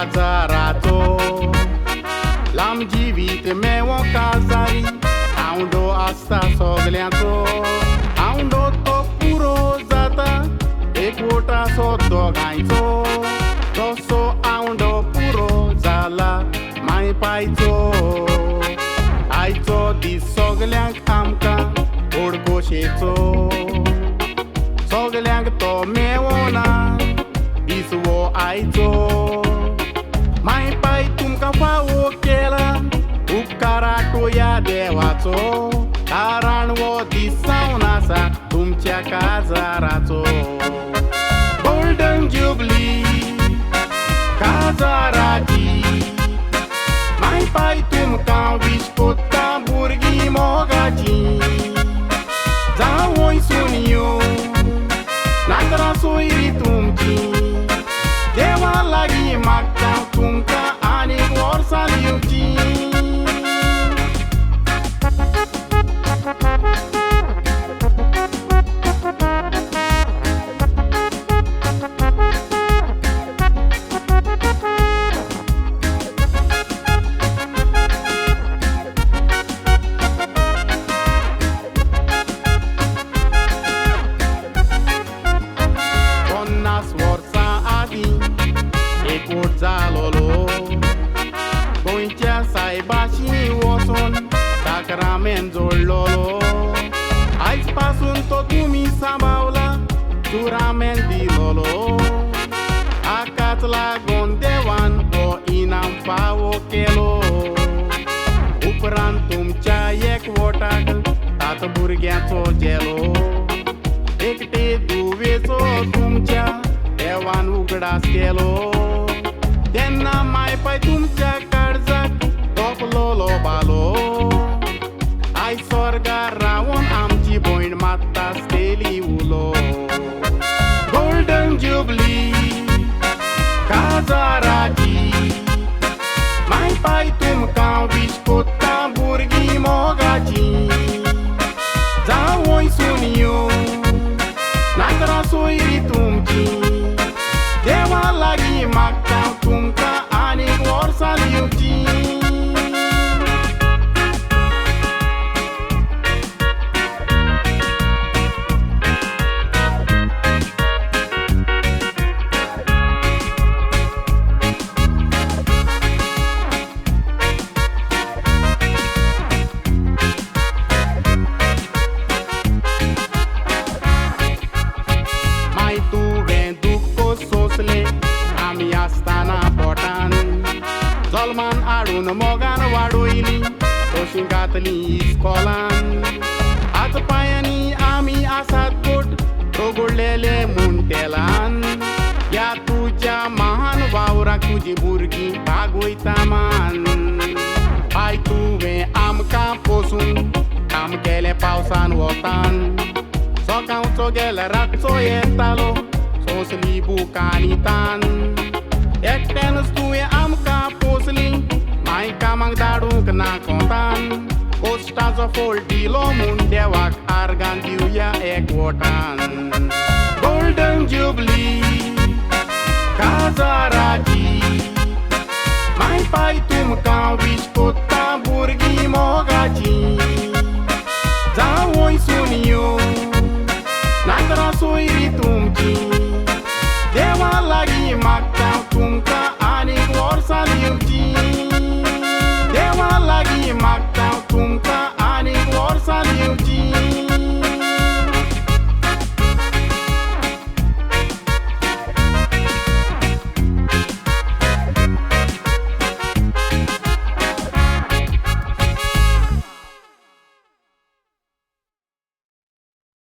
काजाराचो लांब जिवीत मेवो काजारी आवडो आसता सगल्यांचो आवडो तो पुरो जाता एकवटाचो दोगांयचो तसो आवडो पुरो जाला माय पायचो आयचो दीस सगल्यांक आमकां व्हड खोशेचो सगल्यांक तो मेवो ना दीस वो आयचो माय पाय तुमकां फावो केला उपकाराक या देवाचो कारण वो दीस जावन आसा तुमच्या काजाराचो गोल्डन जुबली काजाराची माय पाय तुमकां वीश कोत्ता भुरगीं मोगाची जावोय सुनियो नातरां सोयरी तुमची देवा लागीं मागता तुमकां आनीक वर्सां दिवची एकवट जालोलो गोंयच्या सायबाशी वचून साकरामेंत जोडलोलो आयज पासून तो तुमी सांबाळला सुरामेंत दिलोलो हाकाच लागून देवान हो इनाम फावो केलो उपरांत तुमच्या एकवटाक तात भुरग्याचो जेलो एकटे दुवेचो तुमच्या देवान उगडास केलो तेन्ना माय पाय तुमच्या काळजाक तोपलोलो बालो आयज स्वर्गार रावून आमची भयण मात्ता स्टेली उलो गोल्डन जुबली काजाराची माय पाय तुमकां वीश कोत्ता भुरगीं मोगाची जावोय सुनियो नातरां सोयरी तुमची देवा लागीं मागता तुमकां आनीक वर्सां दिवची माय तुवें दुख्ख सोंसलें आमी आसतना पोटान जल्मान हाडून मोगान वाडोयली तशीं घातलीं इस्कॉलान आज पांयांनी आमी आसात पोट रगडलेले मुंटेलान ह्या तुज्या महान वावराक तुजी भुरगीं भागवयता मान पाय तुवें आमकां पोसून काम केलें पावसान वतान सकाळचो गेल्यार रातचो येतालो सोंसली बुकांनी तान एकट्यानच तुवें आमकां पोसली माय कामाक धाडूंक ना कोंतान पोस्टाचो फोल दिलो म्हूण देवाक आर्गां दिवया एकवटान गोल्डन जुबली